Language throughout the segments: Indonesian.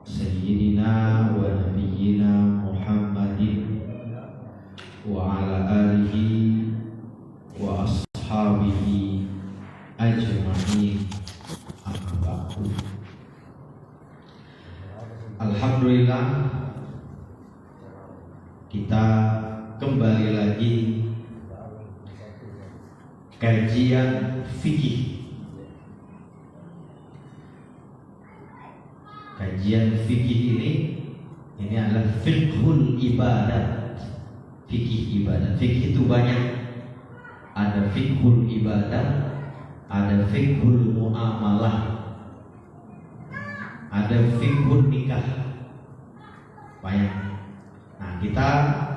Sayyidina wa nabiyyina Muhammadin wa ala alihi wa ashabihi ajma'in. Amma ba'du. Alhamdulillah, kita kembali lagi kajian fikih. Kajian fikih ini adalah fiqhul ibadah. Fikih ibadah. Fikih itu banyak. Ada fiqhul ibadah, ada fiqhul muamalah, ada fiqhul nikah. Banyak. Nah, kita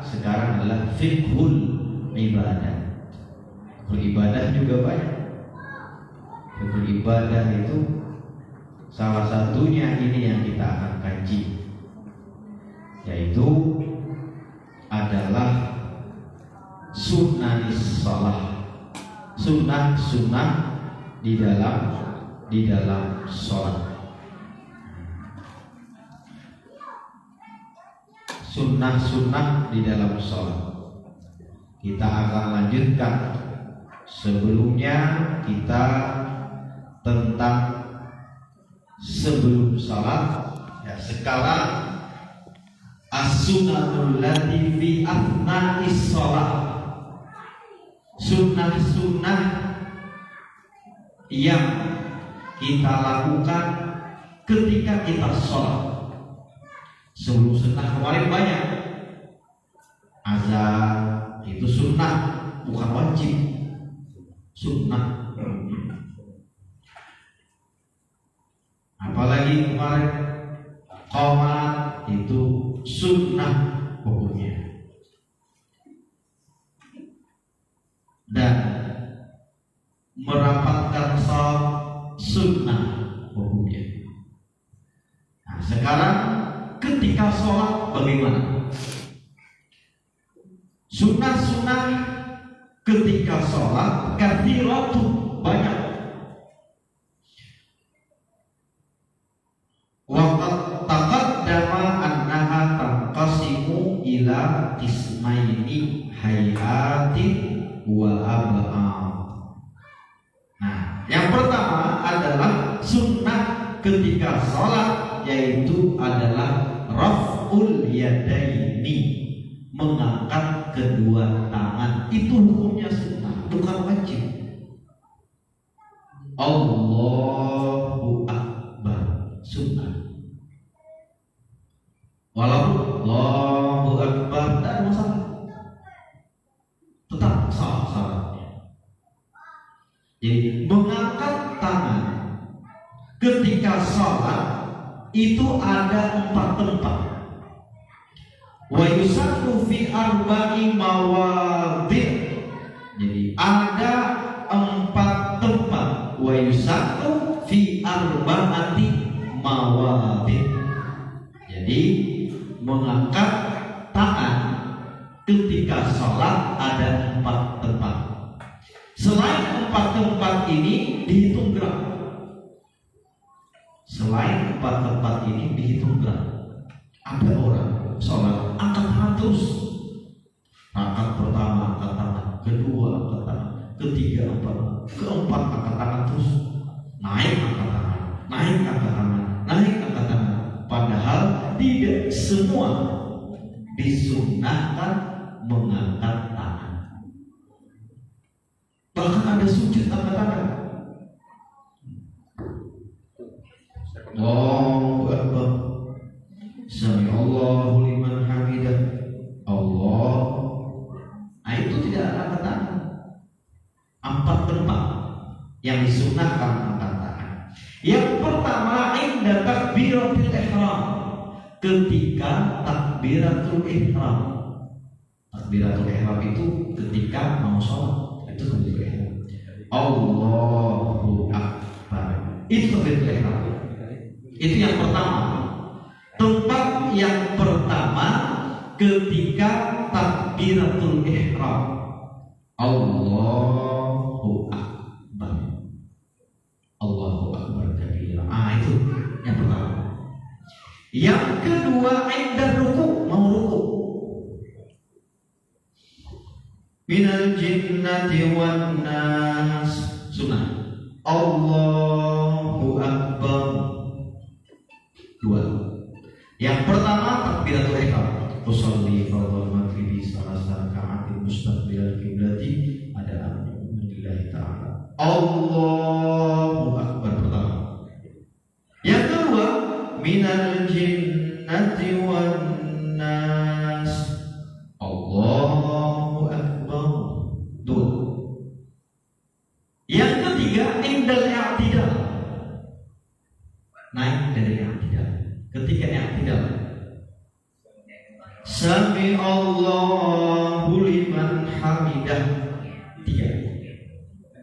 sekarang adalah fiqhul ibadah. Fiqhul ibadah juga banyak. Fiqhul ibadah itu salah satunya ini yang kita akan kaji, yaitu adalah sunnanis shalah, sunnah di dalam sholat. Sunnah di dalam sholat. Kita akan lanjutkan. Sebelumnya kita tentang sebelum salat, ya. Sekarang as-sunnatul lati fi athna'is shalah, sunnah yang kita lakukan ketika kita sholat. Sebelum sunnah kemarin banyak. Azan itu sunnah, bukan wajib. Sunnah. Apalagi kemarin qomat itu sunnah hukumnya, dan merapatkan salat sunnah hukumnya. Nah, sekarang ketika sholat bagaimana? Sunnah ketika sholat katsiratu, banyak. Waqad taqaddama annaha tanqasimu ila qismaini hayatin wa ab'ad. Nah, yang pertama adalah sunnah ketika sholat, yaitu adalah raf'ul yadaini, mengangkat kedua tangan. Itu hukumnya sunnah, bukan wajib. Allahu akbar, sunnah. Walaupun Allahu akbar tidak ada masalah, tetap sah syaratnya. Jadi mengangkat tangan ketika sholat itu ada 4 tempat. Wa yusallu fi arba'i mawadhi'. Jadi ada 4 tempat. Wa yusallu fi arba'ati mawadhi'. Jadi mengangkat tangan ketika sholat ada 4 tempat. Selain 4 tempat ini dihitung gerak. Selain 4 tempat ini dihitung gerak. Ada orang sholat angkat tangan terus. Rakaat pertama angkat tangan, kedua angkat tangan, ketiga keempat angkat tangan terus. Naik angkat tangan, naik angkat tangan, naik angkat tangan. Padahal tidak semua disunnahkan mengangkat tangan. Bahkan ada sujud angkat tangan. Allahu akbar, sami Allahu liman hamidah, Allah. Nah, itu tidak angkat tangan. 4 tempat yang disunnahkan angkat tangan. Yang pertama, inda takbiratul ihram, ketika takbiratul ihram. Takbiratul ihram itu ketika mau sholat, itu takbiratul ihram. Allahu akbar, itu takbiratul ihram. Itu yang pertama. Tempat yang pertama ketika takbiratul ihram, Allahu akbar. Allahu akbar kabira. Itu Yang kedua, inda ruku, mau ruku. Minal jinnati wan nas, sunnah. Allahu Akbar. Dua. Yang pertama takbiratul ihram. Usolli fardhu maghribi salasa raka'atin mustaqbilal qiblati ada alhamdulillah ta'ala. Allahu Akbar pertama. Yang kedua, minal jinnati wan nas. Allahu Akbar. Dua. Yang ketiga, indal i'tidal. Naik dari i'tidal. Ketika i'tidal, Sami Allahu liman hamidah. Tiga.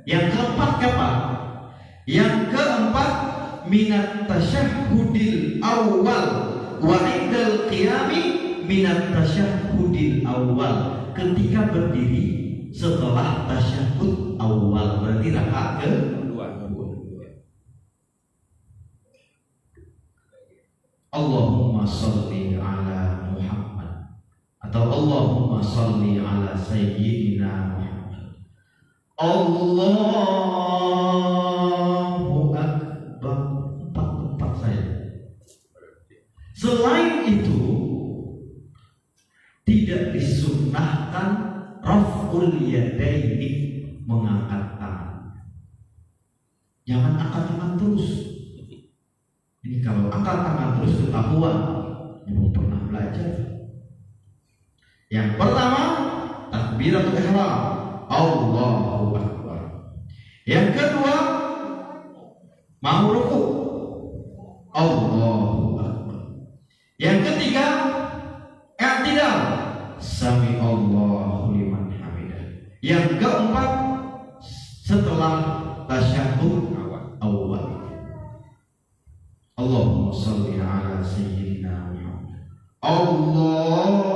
Yang keempat kapan? Yang keempat, minat tasyahhudil awal wa indal qiyami minat tasyahhudil awal. Ketika berdiri setelah tasyahhud awal, berarti rakaat kedua. Allahumma sholli ala Muhammad atau Allahumma sholli ala sayyidina Muhammad. Allahu Akbar. Empat saja. Selain itu tidak disunnahkan raf'ul yadaini, mengangkat tangan. Jangan angkat tangan terus. Ini kalau angkat tangan terus ketahuan belum pernah belajar. Yang pertama, takbiratul ihram, Allahu Akbar. Yang kedua, mau ruku, Allahu Akbar. Yang ketiga, i'tidal, Sami Allahu liman hamidah. Yang keempat, setelah tasyahhud awal, Allahumma sholli ala sayyidina Muhammad. Allahu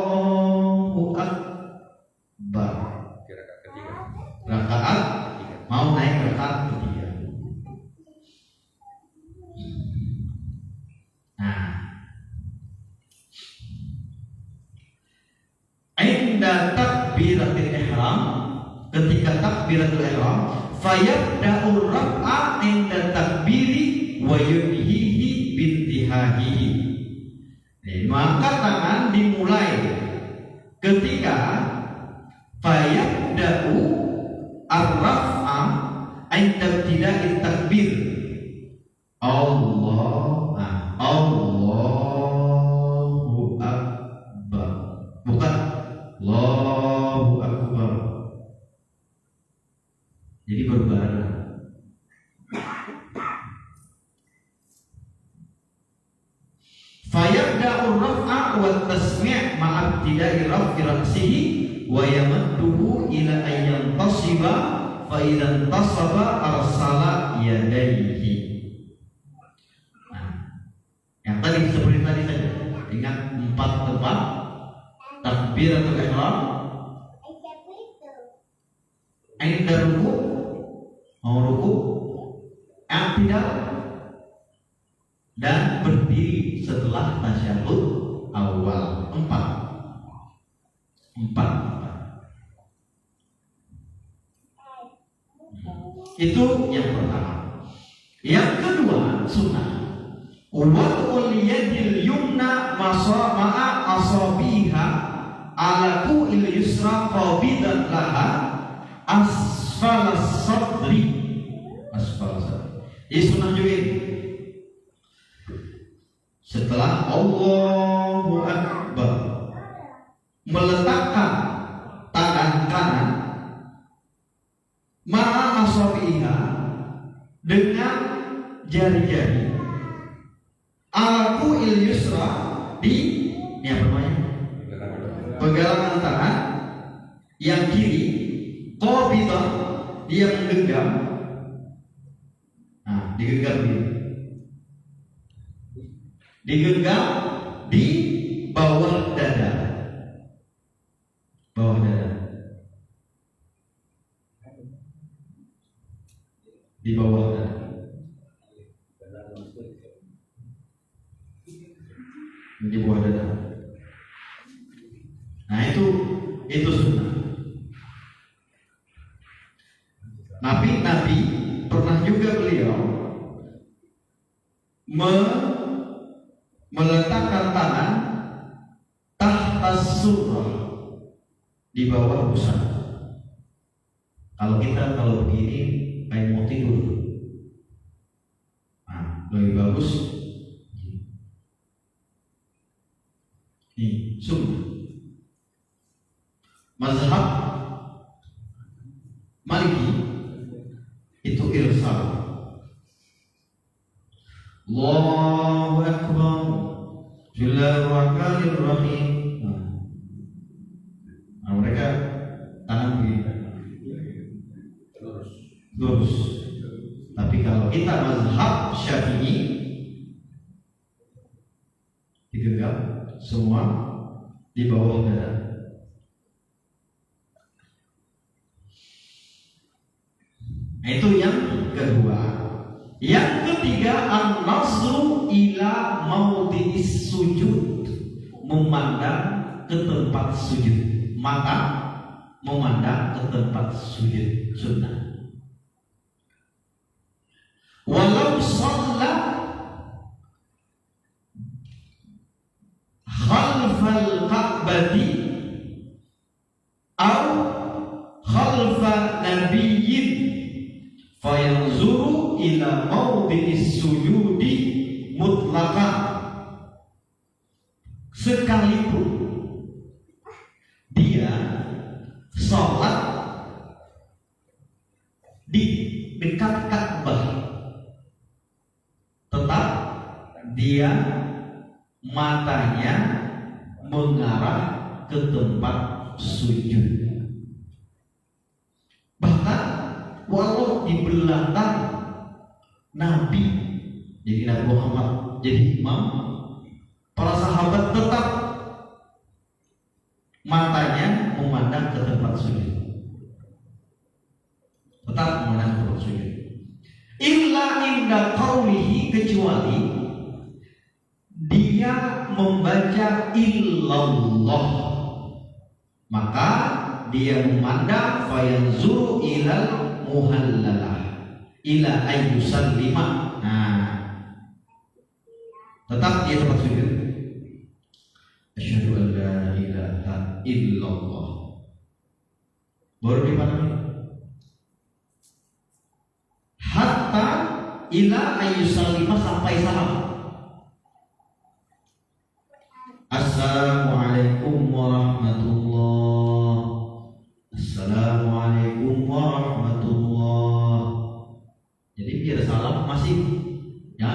Akbar. Rakaat ketiga. Rakaat mau naik rakaat ketiga. Nah, inda takbiratul ihram, ketika takbiratul ihram, fayabda'ur raf'a inda takbiri wa yunhihi bintihahihi. Maka tangan dimulai ketika fayabda'u ar-raf'a inda ibtida'i takbir. Allahu Akbar. Bukan Allahu Akbar. Jadi berbarengan. Fayabda'u raf'a wa tasmi' ma'a ibtida'i raf'i ra'sihi wa yamadduhu ila ayyan tasiba fa idzan tasaba arsala yadayhi. Nah, yang tadi seperti tadi saja. Ingat 4 tempat takbiratul ihram, inda ruku, mau ruku, i'tidal, dan berdiri setelah tasyahud awal. 4. Itu yang pertama. Yang kedua, sunnah wad'ul yadil yumna ma'a asabiha ala ku'il yusra qabidan laha asfala sadri. Ini sunnah juga ini. Setelah Allahu Akbar, meletakkan tangan kanan ma'a asabiha, dengan jari-jari, alaku il yusra, di ini apa namanya, pegangan tangan yang kiri, qabidah, dia menggenggam. Nah, digenggam ini, digenggam di bawah dada, di bawah dada. di bawah dada. Nah itu sunnah. Nabi pernah juga beliau meletakkan tangan tahtas surah, di bawah busana. Kalau begini kayak mau tidur, nah lebih bagus ini sunnah. Mazhab Maliki itu irsal. Allahu Akbar, Bismillahirrahmanirrahim. Nah, mereka tangan begini lurus. Tapi kalau kita mazhab Syafi'i digenggam semua di bawah dada. Nah, itu yang kedua. Yang ketiga, an-nazru ila maudhi'is sujud, memandang ke tempat sujud. Mata memandang ke tempat sujud, sunnah. Walau shalla khalfal ka'bati aw khalfa nabiyyin fayanzuru ila maudhi'is sujudi mutlaqan, sekalipun dia sholat di dekat Ka'bah, tetap dia matanya mengarah ke tempat sujud. Bahkan walau di belakang Nabi, jadi Nabi Muhammad jadi imam, para sahabat tetap matanya memandang ke tempat sujud, tetap memandang ke tempat sujud. Illa inda qaulihi, kecuali dia membaca illallah, maka dia memandang fayanzuru ilal muhallalah ila ayyusallima. Nah, tetap dia tempat sujud. Asyhadu an la ilaha illallah, baru dipandang hatta ila ayyusallima, sampai salam. Assalamualaikum warahmatullah, Assalamualaikum warahmatullah. Jadi biar salam masih ya,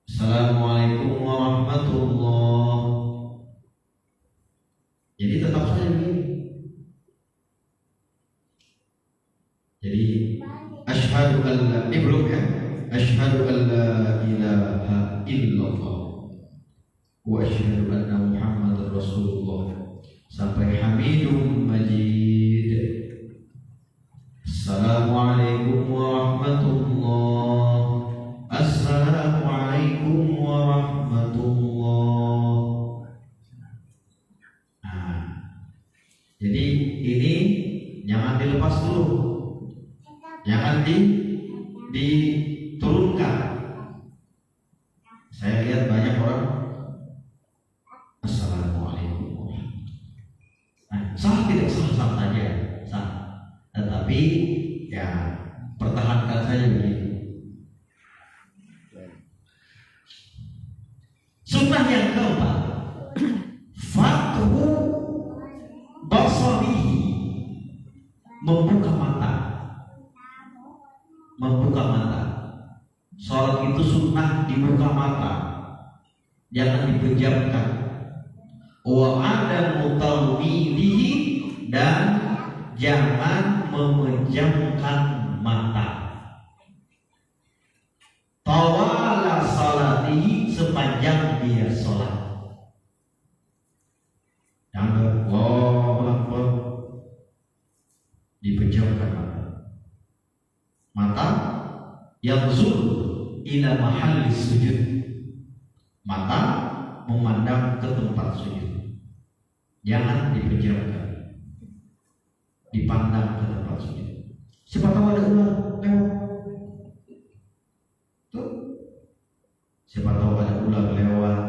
Assalamualaikum warahmatullah. Jadi tetap saja begini. Jadi asyhadu an la, ini belum ya, asyhadu an la ilaha illallah wa asyhadu anna Muhammadar Rasulullah, sampai hamidum majid. Assalamualaikum warahmatullah, Assalamualaikum warahmatullah. Nah, jadi ini jangan dilepas dulu, jangan diturunkan. Saya lihat banyak orang Assalamualaikum. Nah, salah tidak salah saja, sah. Tetapi ya pertahankan saja begitu. Sunnah yang keempat, fathu basarihi, membuka mata. Membuka mata. Salat itu sunnah dibuka mata, jangan dipejamkan. Wa adamu tawmidihi, dan jangan memejamkan mata. Tawala salatihi, sepanjang dia sholat. Jangan Allahu Akbar dipejamkan mata. Mata yang zur ila mahalli sujud, Mata memandang ke tempat sujud, jangan dipejamkan, dipandang ke tempat sujud. Siapa tahu ada ular lewat. Tuh. Siapa tahu ada ular lewat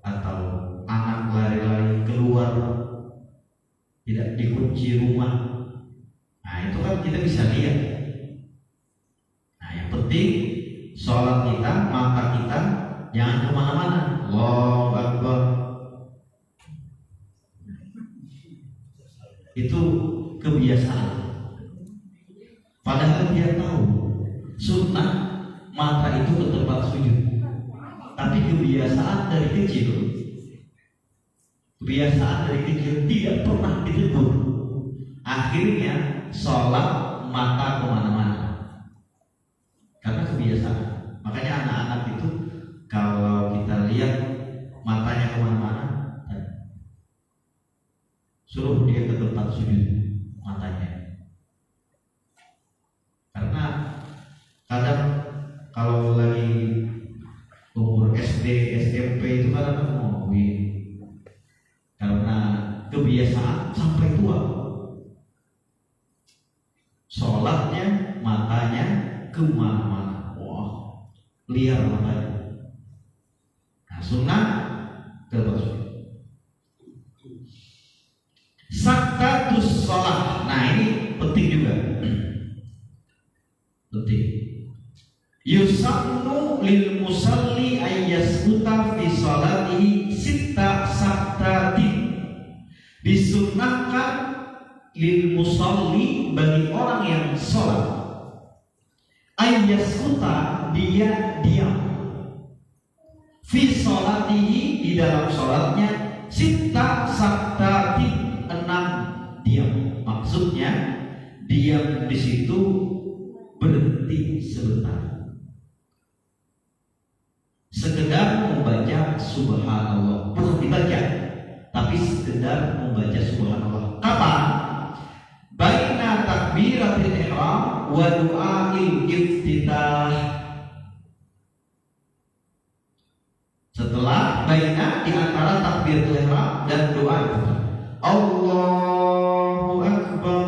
atau anak lari-lari keluar, tidak dikunci rumah. Nah, itu kan kita bisa lihat. Nah, yang penting sholat kita, mata kita jangan kemana-mana. Allahu Akbar. Itu kebiasaan. Padahal dia tahu sunnah mata itu ke tempat sujud. Tapi kebiasaan dari kecil tidak pernah ditegur. Akhirnya sholat mata kemana-mana karena kebiasaan. Makanya anak-anak itu kalau kita lihat matanya kemana-mana, suruh dia ke tempat sujud matanya. Karena kadang kalau lagi umur SD, SMP itu kadang mau karena kebiasaan sampai tua. Sholatnya matanya kemana-mana, wah liar matanya. Nah, sunnah terus. Saktatus sholat. Nah, ini penting juga. Penting. Yusannu lil musalli ayyaskuta fi sholatihi sitta saktati. Disunnahkan lil musalli bagi orang yang sholat ayyaskuta, dia diam fi sholatihi, di dalam sholatnya sitta saktati, 6 diam. Maksudnya diam di situ berhenti sebentar, sekedar membaca subhanallah, bukan dibaca, tapi sekedar membaca subhanallah. Kapan? Baina takbiratul ihram wa du'ail iftitah. Setelah baina, di antara takbiratul ihram dan doa itu Allahu Akbar,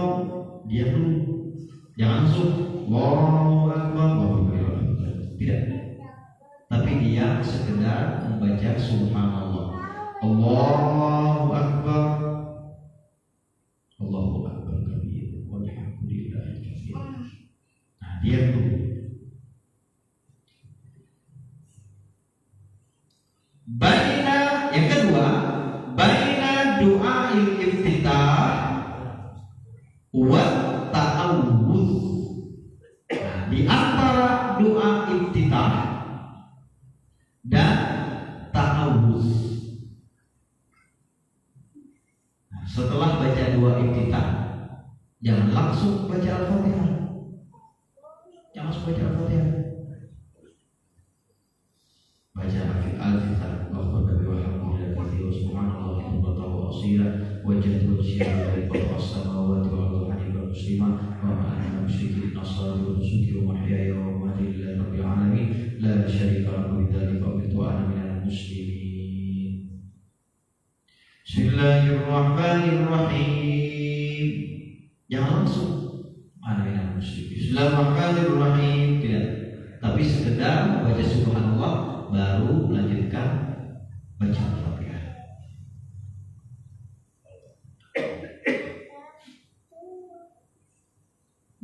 dia dulu, jangan langsung Allahu Akbar, tidak. Tapi dia sekedar membaca subhanallah, Allahu Akbar, Allahu Akbar kabir, walhamdulillahi katsir. Nah, dia dulu. Baina, yang kedua, baina doa iftitah wa ta'awudz. Nah, di antara doa iftitah dan ta'awudz. Nah, setelah baca doa iftitah, jangan langsung baca Al-Fatihah. Jangan langsung baca Al-Fatihah. Baca Al-Fatihah. وجهت وجهي لله فوق السماوات والارض حنيفا مسلما وما انا من المشركين الصلاه ونسكي ومحياي ومماتي لله رب العالمين لا شريك له بذلك امرت وانا من المسلمين. بسم الله الرحمن الرحيم. Jangan langsung ana minal musyrikin. Bismillahirrahmanirrahim, tidak. Tapi sekedar baca subhanallah baru melanjutkan baca Al-Fatihah.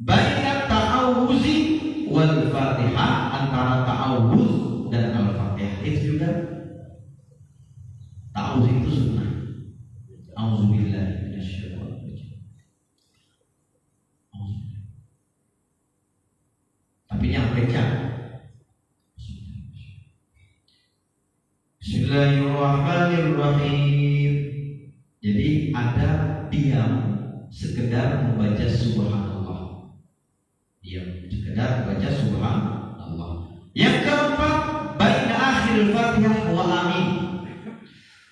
Baina ta'awuzi wal Fatihah, antara ta'awuz dan Al-Fatihah itu juga ta'awuz itu sunnah. Auzubillahi minasyaitonir rajim. Tapi yang baca Bismillahirrahmanirrahim. Jadi ada diam sekedar membaca subhanallah. Diam sekedar membaca subhanallah. Yang keempat, baina akhir Fatihah wa amin.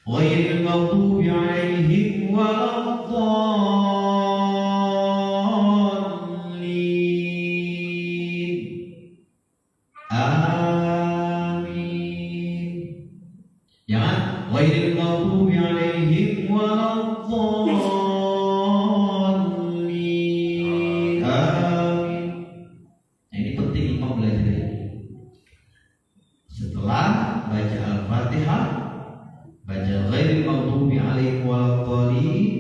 Ghairil maghdubi 'alaihim waladdallin. Amin. Jangan ghairil maghdubi alaihim waladdallin. Amin. Nah, ini penting imam belajar ini. Setelah baca Al-Fatihah, baca ghairil maghdubi alaihim waladdallin,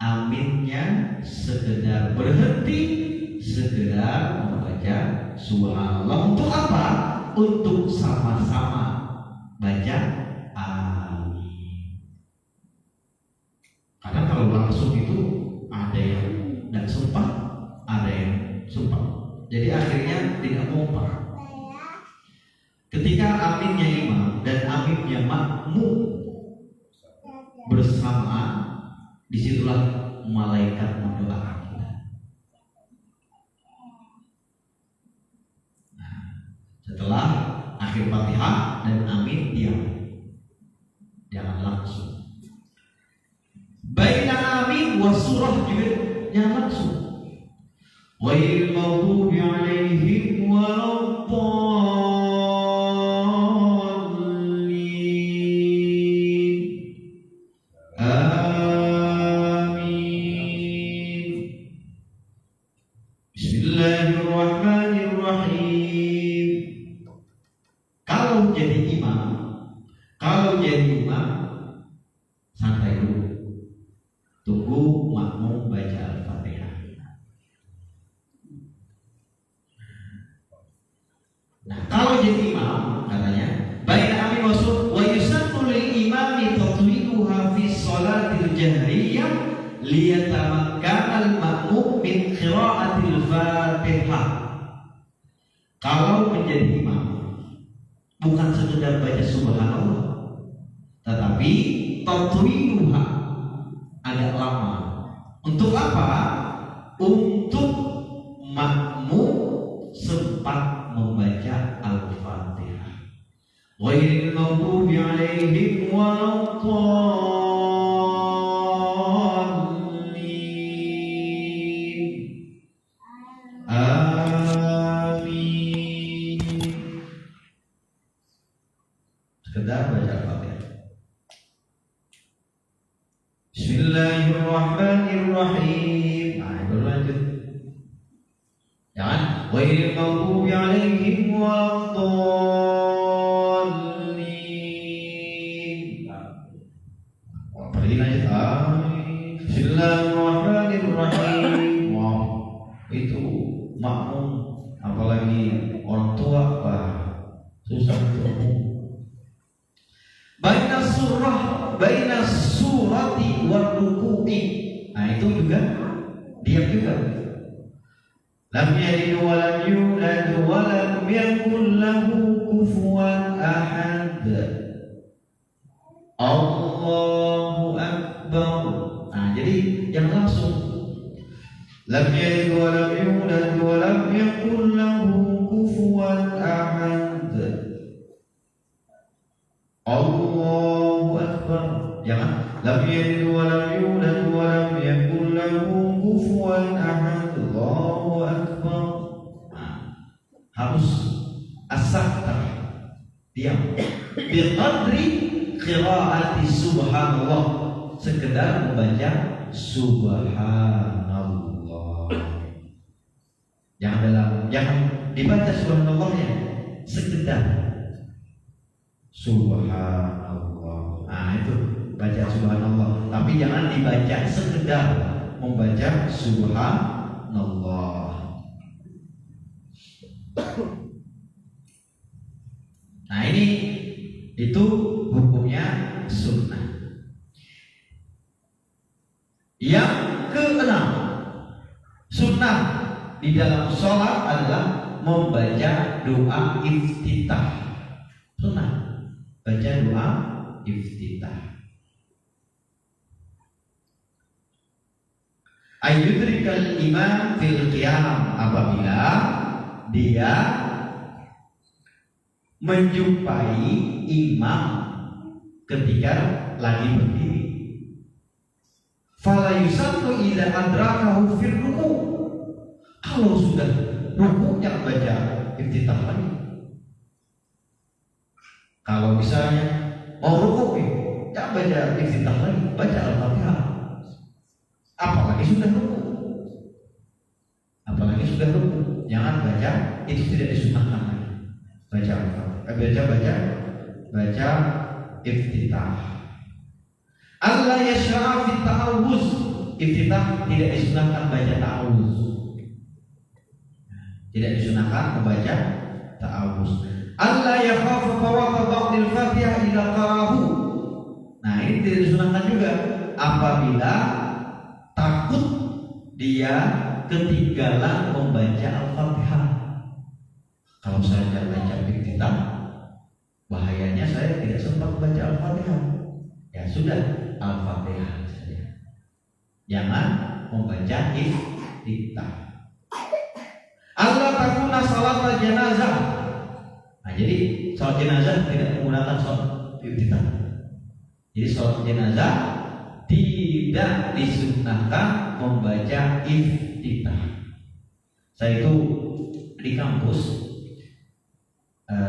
aminnya sekedar berhenti, sekedar membaca subhanallah. Untuk apa? Untuk sama-sama baca amin. Karena kalau langsung itu ada yang tidak sempat, ada yang sempat. Jadi akhirnya tidak kompak. Ketika aminnya imam dan aminnya makmum bersamaan, disitulah malaikat mendoakan kita. Nah, setelah akhir Fatihah dan amin, diam, jangan langsung. Baina amin wa surah juga jangan langsung. Ghairil maghdubi alaihim waladdallin. Amin. Bismillahirrahmanirrahim. Kalau jadi imam, santai dulu, tunggu makmum baca Al-Fatihah. Nah, kalau jadi imam, katanya baina amin wa sur wa yusannu lil imami tatwiluha fi sholatil jahriyah liyatamakkana al ma'mum min qira'atil Fatihah. Kalau menjadi imam, bukan sekedar baca subhanallah, tetapi tatwiluha, agak lama. Untuk apa? Untuk makmum sempat membaca Al-Fatihah. Ghairil maghdubi alaihim waladdallin. Amin. Sekedar baca Al-Fatihah. Bismillahirrahmanirrahim. Nah, itu lanjut. Jangan ghairil maghdubi alaihim waladdallin. Pergi lanjut. Amin. Bismillahirrahmanirrahim. Wow, itu makmum, apalagi orang tua, susah untuk baina surati wa ruku'i. Nah, itu juga diam juga. Lam yalid wa lam yulad wa lam yakul lahu kufuwan ahad. Allahu akbar. Nah, jadi yang langsung lam yalid wa lam yulad wa lam yakul lahu kufuwan ahad. Allahu akbar. Jangan lam yalid wa lam yulad wa lam yakul lahu kufuwan ahad. Allahu akbar. Harus as-sakta, diam, biqadri qiraati subhanallah, sekedar membaca subhanallah. Jangan dibaca subhanallahnya, sekedar subhanallah. Nah, itu baca subhanallah, tapi jangan dibaca sekedar membaca subhanallah. Nah, itu hukumnya sunnah. Yang keenam, sunnah di dalam sholat adalah membaca doa iftitah. Sunnah baca doa iftitah. Ayyudrikal imam fil qiyam, apabila dia menjumpai imam ketika lagi berdiri. Fala yusallu idza adrakahu fir ruku'. Kalau sudah ruku' jangan baca iftitah lagi. Kalau misalnya Mau rukuk ya, jangan baca iftitah lagi, baca Al-Fatihah. Apalagi sudah rukuk, jangan baca, itu tidak disunahkan lagi. Baca Al-Fatihah, baca iftitah. Allah yashra'a fi ta'awuz. Iftitah tidak disunahkan baca ta'awuz. Tidak disunahkan membaca ta'awuz. Allah yakhafu fawata ba'dil Fatihah ila qarahu. Nah, ini tidak disunahkan juga apabila takut dia ketinggalan membaca Al-Fatihah. Kalau saya baca iftitah, bahayanya saya tidak sempat membaca Al-Fatihah. Ya sudah, Al-Fatihah saja. Jangan membaca iftitah. Allah takuna salat jenazah. Nah, jadi salat jenazah tidak menggunakan salat iftitah. Jadi salat jenazah tidak disunahkan membaca iftitah. Saya itu di kampus,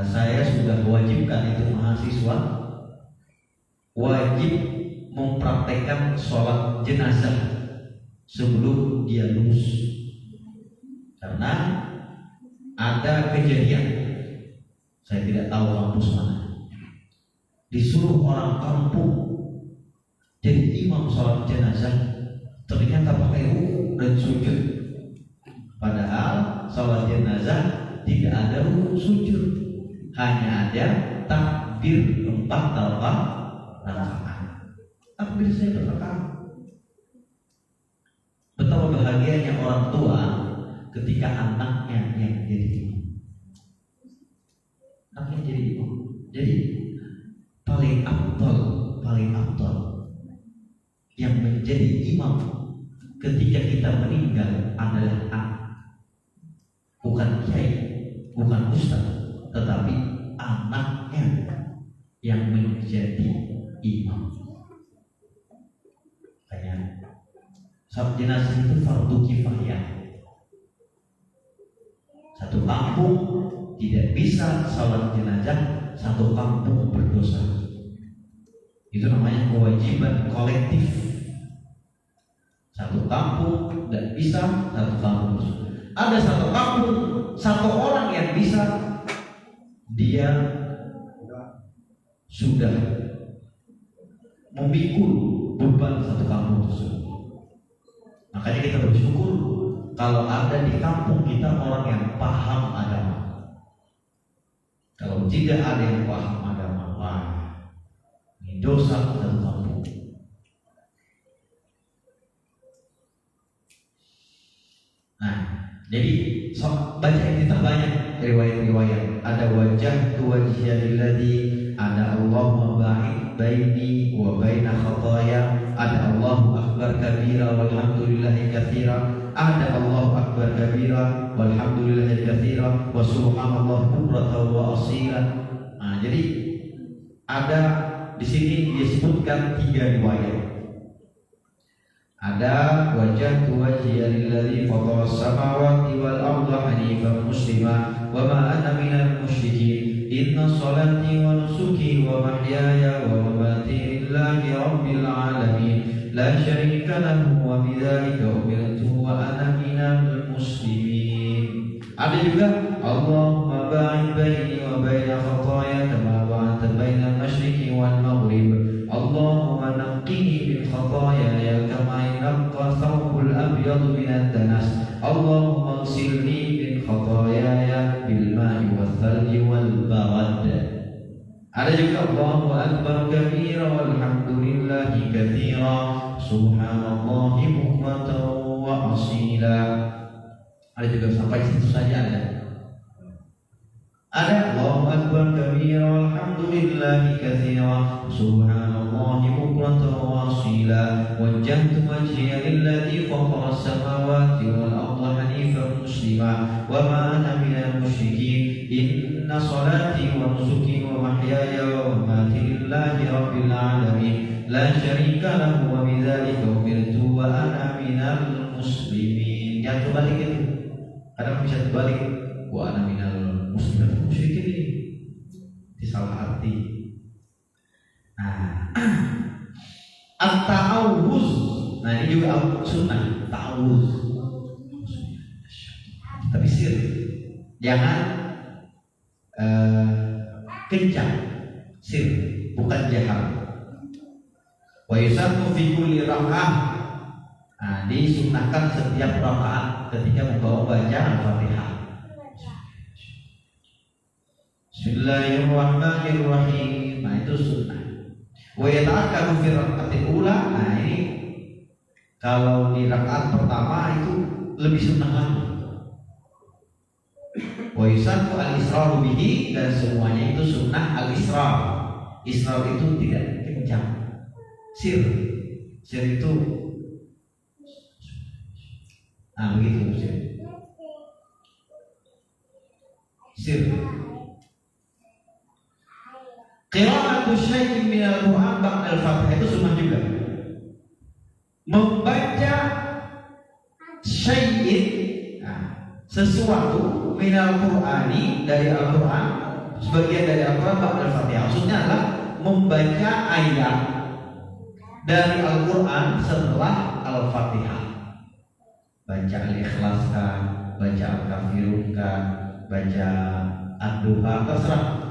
saya sudah wajibkan itu mahasiswa wajib mempraktekkan sholat jenazah sebelum dia lulus. Karena ada kejadian, saya tidak tahu kampus mana, disuruh orang kampung jadi imam sholat jenazah, ternyata pakai ruku dan sujud. Padahal sholat jenazah tidak ada ruku sujud, hanya ada takbir 4 rakaat. Takbir saya berrakaat. Betapa bahagianya orang tua ketika anaknya yang jadi imam. Anaknya jadi imam. Jadi paling afdal yang menjadi imam ketika kita meninggal adalah anak. Bukan kiai, bukan ustaz, tetapi anaknya yang menjadi imam. Kayak salat jenazah itu fardu kifayah. Satu kampung tidak bisa salat jenazah, satu kampung berdosa. Itu namanya kewajiban kolektif. Satu kampung tidak bisa, satu kampung berdosa. Ada satu kampung, satu orang yang bisa, dia sudah memikul beban satu kampung tersebut. Makanya kita bersyukur kalau ada di kampung kita orang yang paham agama. Kalau tidak ada yang paham agama, wah, ini dosa satu kampung. Nah, jadi baca iftitah banyak riwayat-riwayat. Ada wajah tu wajhiyalladzi, ada Allahumma ba'id baini wa baina khataaya, ada Allahu akbar kabira walhamdulillahi katsira, ada Allahu akbar kabira walhamdulillahi katsira wa subhanallah bukratan wa asila. Nah, jadi ada di sini disebutkan 3 riwayat. Ada wajah wajhiya lilladzi fatara as-samawati wal arda hanifan muslima wa ma ana minal musyrikin inna salati wa nusuki wa mahyaya wa mamati lillahi rabbil alamin la syarika lahu wa bidzalika umirtu wa ana minal muslimin. Ada juga Allahumma ba'id baini wa baina khataaya kama ba'adta bainal masyriqi wal maghrib. Allahumma naqqini min khataaya kama yanqa thawbul abyad min ad-danas. Allahumma ighsilni min khataaya bil ma'i wal thalji wal barad. Ada juga Allahu akbar kabira walhamdulillahi katsira subhanallahi bukratan wa asila. Ada juga sampai situ saja ada. Ada Allahu akbar kabira walhamdulillahi katsira subhanallahi bukratan wa asila wajjahtu wajhiya lilladzi fatara as-samawati wal arda hanifan muslima wa ma ana minal musyrikin inna salati wa nusuki wa mahyaya wa mamati lillahi rabbil alamin la syarika lahu wa bidzalika umirtu wa ana minal muslimin. Yang terbalik itu kadang bisa terbalik, wa ana minal muslimin, musyrikin ini disalah arti. Nah, at-ta'awuz. Nah, ini juga sunnah, ta'awuz. Tapi sir, jangan kencang, sir, bukan jahar. Wa yusannu fi kulli raka'ah. Nah, disunnahkan setiap rakaat ketika membawa baca Al-Fatihah. Bismillahirrahmanirrahim. Nah, itu sunnah. Wa yata'akkadu fi raka'atil ula. Nah, ini kalau di rakaat pertama itu lebih sunnah lagi. Wa yusannu al-israr bihi, dan semuanya itu sunnah al-israr. Israr itu tidak kencang. Sir itu begitu sir. Qira'atu syai'in minal Qur'an ba'dal Fatihah itu sunnah juga. Membaca syai'in, sesuatu minal Qur'ani, dari Al-Qur'an, sebagian dari Al-Qur'an ba'dal Fatihah. Maksudnya adalah membaca ayat dari Al-Quran setelah Al-Fatihah. Baca Al-Ikhlas kan, baca Al-Kafirun kan, baca Ad-Duha, terserah.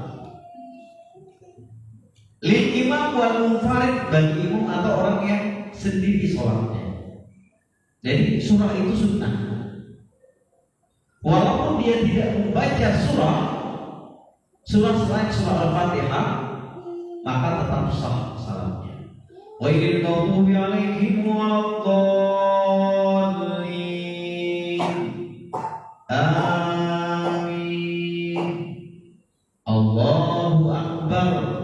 Lil imam wal munfarid, bagi imam atau orang yang sendiri sholatnya. Jadi surah itu sunnah. Walaupun dia tidak membaca surah selain surah Al-Fatihah, maka tetap sah salatnya. Ghairil maghdubi 'alaihim waladdallin. Amin. Allahu Akbar.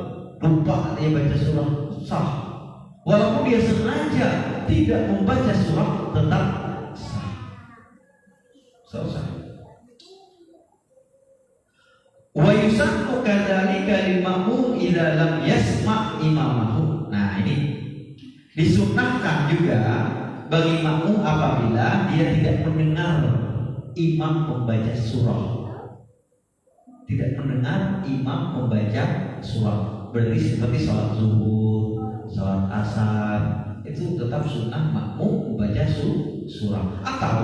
Lupa dia baca surah, sah. Walaupun dia sengaja tidak membaca surah, tetap sah. Selesai. Wa yusannu kadzalika lil ma'mum idza lam yasma' imamahu. Nah, ini disunnahkan juga bagi makmum apabila dia tidak mendengar imam membaca surah. Tidak mendengar imam membaca surah. Berarti seperti sholat zuhur, sholat asar, itu tetap sunnah makmum membaca surah. Atau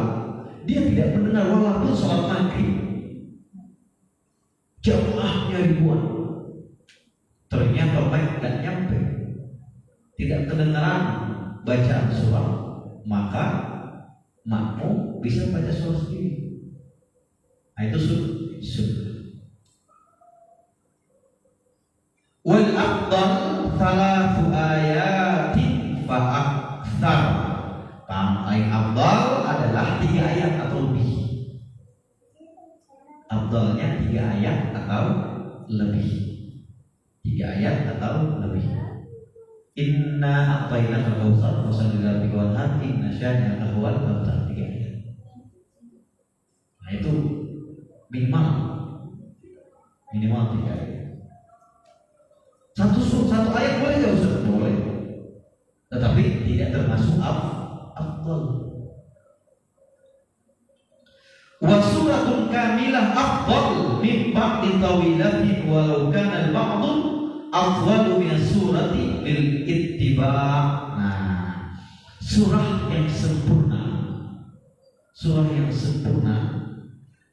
dia tidak mendengar walaupun sholat maghrib, jamaahnya ribuan, ternyata mic tidak nyampe, tidak kedengaran bacaan surah, maka makmum bisa baca surah sendiri. Nah, itu sunnah. Wal afdal thalathu ayatin fa aktsar. Paling afdal adalah 3 ayat atau lebih. Afdalnya 3 ayat atau lebih. 3 ayat atau lebih. Inna a'tainakal kautsar fasholli lirabbika wanhar inna syani'aka huwal abtar. 3 ayat. Nah, itu minimal 3 ayat. Satu ayat boleh ya Ustaz? Boleh. Tetapi tidak termasuk afdal. Wa suratun kamilah afdal min ba'di tawilatin walau kana al-ba'du afdalu min surati lil ittiba'. Nah, surah yang sempurna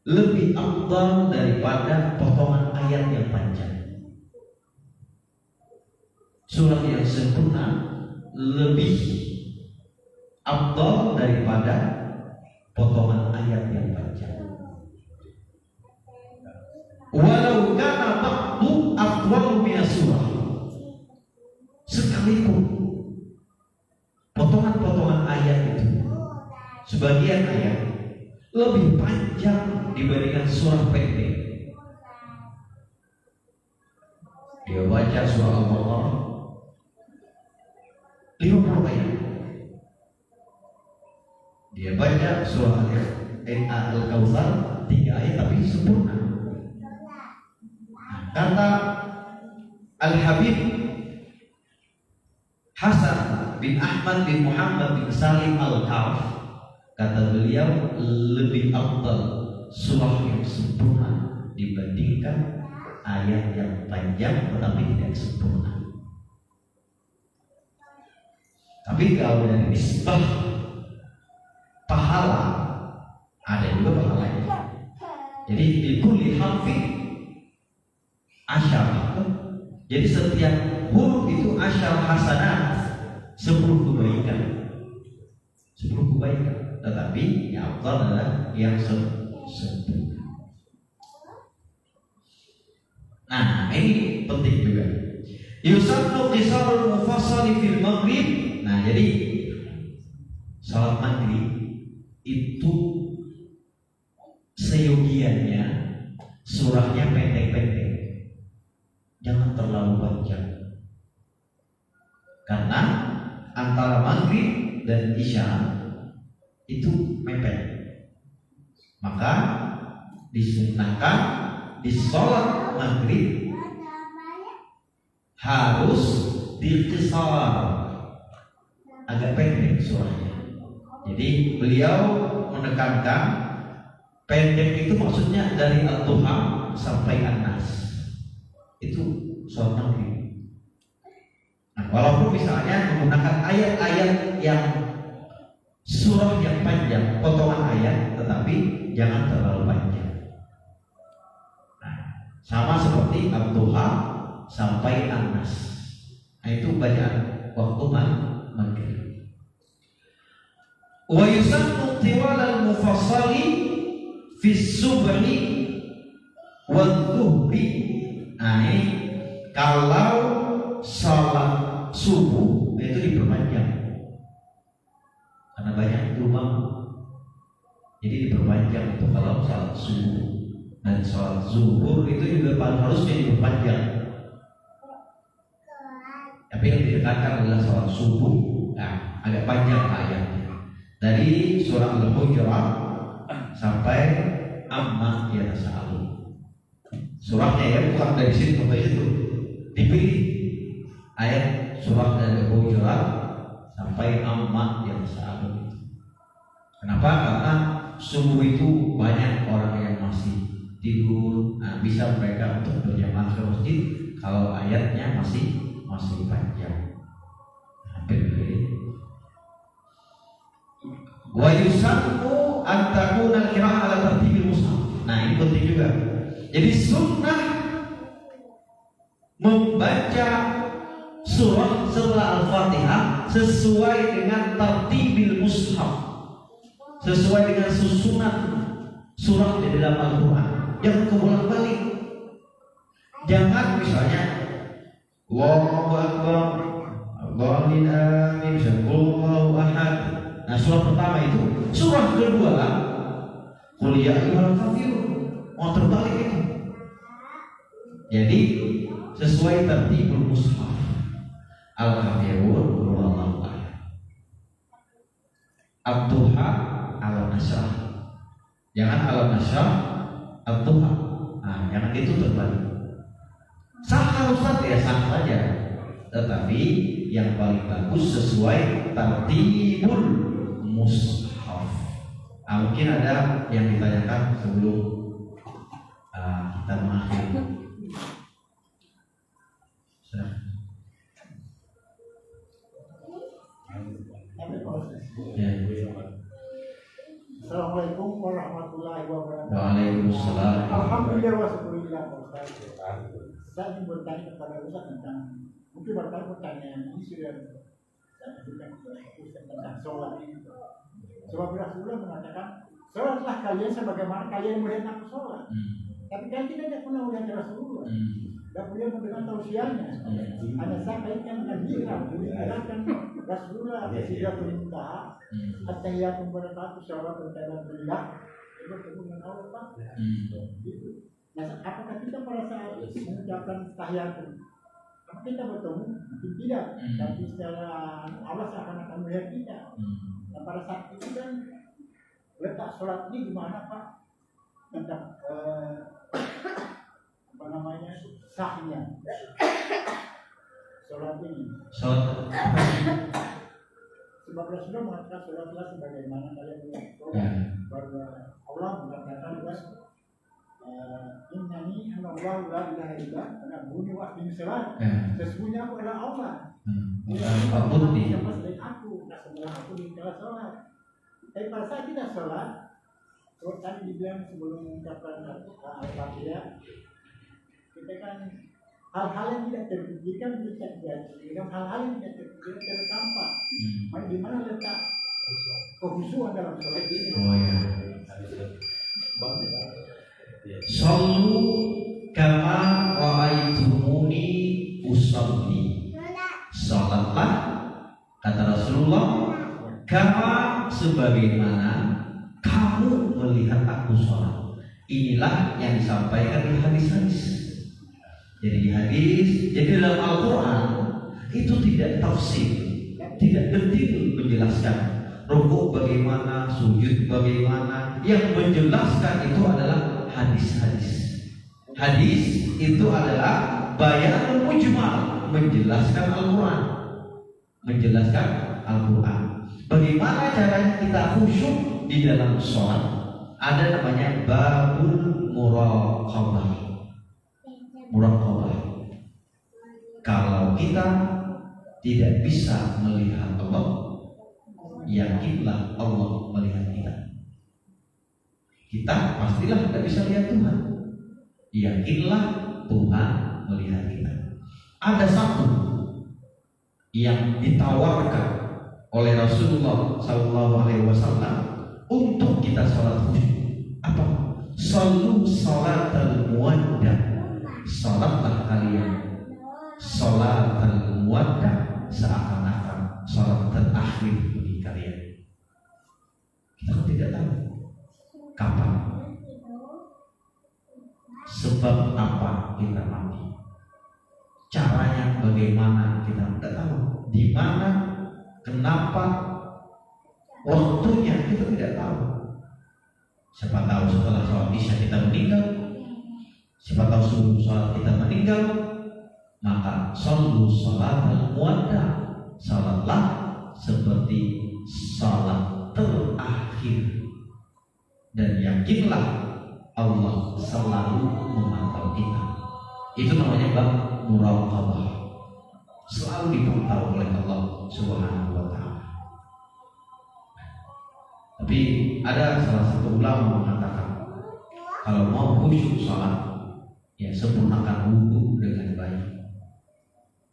lebih afdal daripada potongan ayat yang panjang. Surah yang sempurna lebih afdal daripada potongan ayat yang panjang. Walau kana ba'du afdalu min surah. Sekalipun potongan-potongan ayat itu, sebagian ayat lebih panjang dibandingkan surah pendek. Dia baca surah Al-Baqarah 50 ayat. Dia baca surah Al-Kautsar 3 ayat tapi sempurna. Kata Al-Habib Hasan bin Ahmad bin Muhammad bin Salim Al-Kaf, kata beliau lebih afdal surah yang sempurna dibandingkan ayat yang panjang tetapi tidak sempurna. Tapi kalau dari nisbah pahala ada juga pahalanya. Jadi di kulli harfin asyar. Jadi setiap huruf itu asyar hasanat, 10 kebaikan. 10 kebaikan. Tetapi yang afdal adalah yang sempurna. Nah, ini penting juga. Yusannu qisarul mufassali fil maghrib. Nah, jadi salat maghrib itu seyogiannya surahnya pendek-pendek, jangan terlalu panjang, karena antara maghrib dan isya itu mepet. Maka disunahkan di sholat maghrib harus diqisar, agak pendek surahnya. Jadi beliau menekankan pendek itu maksudnya dari Al-Duha sampai An-Nas, itu sholat maghrib. Nah, walaupun misalnya menggunakan ayat-ayat yang surah yang panjang, potongan ayat, tetapi jangan terlalu panjang. Nah, sama seperti Al-Duha sampai An-Nas. Nah, itu bacaan waktu maghrib. Wa yusannu tiwal al-mufassali fi subhi wa dhuhri. Nah, ini kalau salat subuh itu diperpanjang karena banyak rumah, jadi diperpanjang untuk kalau salat subuh. Dan salat zuhur itu juga harusnya diperpanjang, tapi yang didekatkan adalah salat subuh. Nah, agak panjang ayatnya dari surah Al-Hujurat sampai amma yatasaalun. Surahnya ya, bukan dari situ sampai situ, dipilih ayat surah dari Al-Hujurat sampai amma yatasaalun. Kenapa? Karena subuh itu banyak orang yang masih tidur. Nah, bisa mereka untuk berjamaah ke masjid kalau ayatnya masih panjang. Hampir wa yusannu an takuna al-qira'ah ala tartibil mushaf. Nah, ini penting juga. Jadi sunnah membaca surah setelah Al-Fatihah sesuai dengan tartibil mushaf, sesuai dengan susunan surah di dalam Al-Quran. Jangan kebolak-balik. Jangan misalnya Allahu Akbar, Allahu amin, Allahu ahad. Nah, surah pertama itu, surah kedua Qul ya ayyuhal kafirun. Mau terbalik itu. Jadi sesuai tertibul mushaf. Al-Kafirun Allahu ahad, Ad-Duha Al-Nasrah. Jangan Al-Nasrah Ad-Duha. Nah, jangan itu terbalik. Sah Ustaz ya, sah saja. Tetapi yang paling bagus sesuai tertibul mushaf. Mungkin ada yang ditanyakan sebelum kita mengakhiri. Ya. Assalamualaikum warahmatullahi wabarakatuh. Waalaikumsalam. Alhamdulillah wa syukurillah. Saya ingin bertanya kepada Ustaz tentang, mungkin pertanyaan ini sudah saya ajukan kepada Ustaz tentang sholat ini. Sebab Rasulullah mengatakan, sholatlah kalian sebagaimana kalian melihat aku sholat. Tapi kan kita tidak pernah melihat Rasulullah. Dan beliau memberikan tausiahnya. Hanya saya kaitkan dengan hijrah. Dikatakan Rasulullah Sidratul Muntaha, at-tahiyyatu barakatuh, sholawat berkaitan billah, itu bertemu dengan Allah, Pak. Gitu. Nah, apakah kita pada saat mengucapkan tahiyatun, apakah kita bertemu? Mungkin tidak. Tapi secara Allah seakan-akan melihat kita. Nah, pada saat itu kan letak sholat ini di mana, Pak? Tentang apa namanya, sahnya sholat ini. Sebab Rasulullah mengatakan sholatlah sebagaimana kalian melihat sholat. Bahwa Allah mengatakan Innani anallahu la ilaha illa ana bunyi waktu ini salat. Sesungguhnya aku adalah Allah. Apapun di Siapa selain aku, tak semua aku di dalam salat. Tapi pada saat kita salat, kalau tadi dibilang sebelum mengucapkan Al-Fatihah, kita kan hal-hal yang tidak terpikirkan bisa terjadi, hal-hal yang tidak terpikirkan tertampak. Di mana letak kehusuan dalam salat ini? Oh ya. Sallu kama ra'aitumuni usalli. Salatlah, kata Rasulullah, kama sebagaimana kamu melihat aku sholat. Inilah yang disampaikan di hadis-hadis. Jadi di hadis, jadi dalam Al-Quran itu tidak tafsir, tidak detail menjelaskan rukuk bagaimana, sujud bagaimana. Yang menjelaskan itu adalah hadis-hadis. Hadis itu adalah bayanul mujmal, menjelaskan Al-Quran, menjelaskan Al-Quran. Bagaimana caranya kita khusyuk di dalam sholat? Ada namanya babul muraqabah. Muraqabah. Kalau kita tidak bisa melihat Allah, yakinlah Allah melihat kita. Kita pastilah tidak bisa lihat Tuhan. Yakinlah Tuhan melihat kita. Ada satu yang ditawarkan oleh Rasulullah SAW untuk kita sholat khusyuk. Apa? Sallu salatal muwaddah. Salatlah kalian salatal muwaddah, seakan-akan salat terakhir bagi kalian. Kita kan tidak tahu kapan, sebab apa kita mati, caranya bagaimana kita tidak tahu, di mana, kenapa, waktunya kita tidak tahu. Siapa tahu setelah sholat isya kita meninggal, siapa tahu sebelum sholat kita meninggal. Maka sallu salatal muwaddah, salatlah seperti salat terakhir, dan yakinlah Allah selalu memantau kita. Itu namanya bab muraqabah, selalu dipantau oleh Allah Subhanahu wa ta'ala. Tapi ada salah satu ulama mengatakan, kalau mau khusyuk salat, ya sempurnakan wudu dengan baik.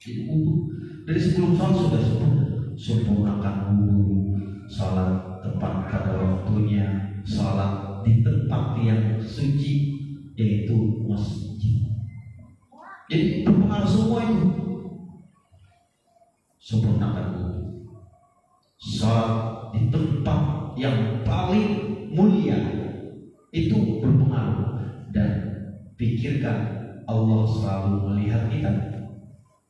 Jadi wudu dari sebelum salat sudah sempurnakan wudu, salat tepat pada waktunya, salat di tempat yang suci, yaitu masjid. Jadi berpengaruh semua itu. Sempurnakan wudu, salat di tempat yang paling mulia, itu berpengaruh. Dan pikirkan Allah selalu melihat kita.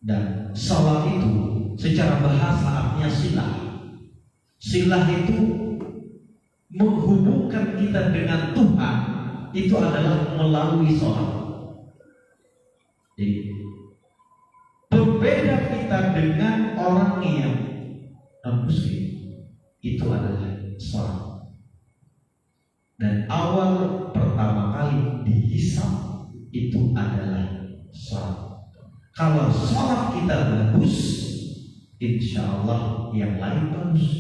Dan salat itu secara bahasa artinya silah. Silah itu menghubungkan kita dengan Tuhan, itu adalah melalui salat. Jadi berbeda kita dengan orang yang non-muslim, itu adalah salat. Dan awal pertama kali dihisab itu adalah salat. Kalau salat kita bagus, insya Allah yang lain bagus.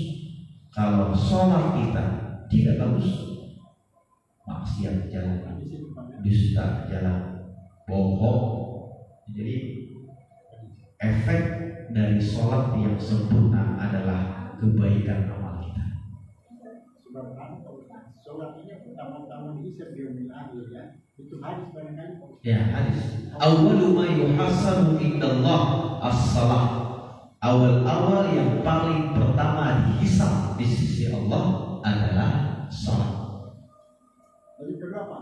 Kalau salat kita tidak bagus, maksiat jalan, dusta jalan, bohong. Jadi efek dari salat yang sempurna adalah kebaikan amal kita. Sebab salat ini pertama-tama ini sebelum akhir ya. Itu hadis barangkali. Ya, hadis. Awwalu ma yuhasabu indallah as-salah. Awal-awal yang paling pertama dihisab di sisi Allah adalah salat. Jadi kedua apa?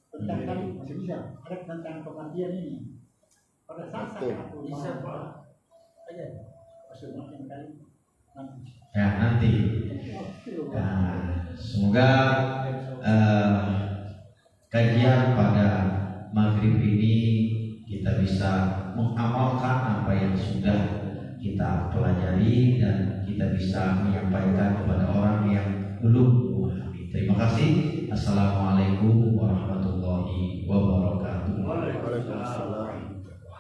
Tentang tadi masih bisa. Ada tentang kematian ini. Pada saat aku bisa aja. Masih makin kali nanti. Ya, nanti. Nah, semoga kajian pada maghrib ini kita bisa mengamalkan apa yang sudah kita pelajari, dan kita bisa menyampaikan kepada orang yang belum memahami. Terima kasih. Assalamualaikum warahmatullahi wabarakatuh. warahmatullahi wabarakatuh. Waalaikumsalam.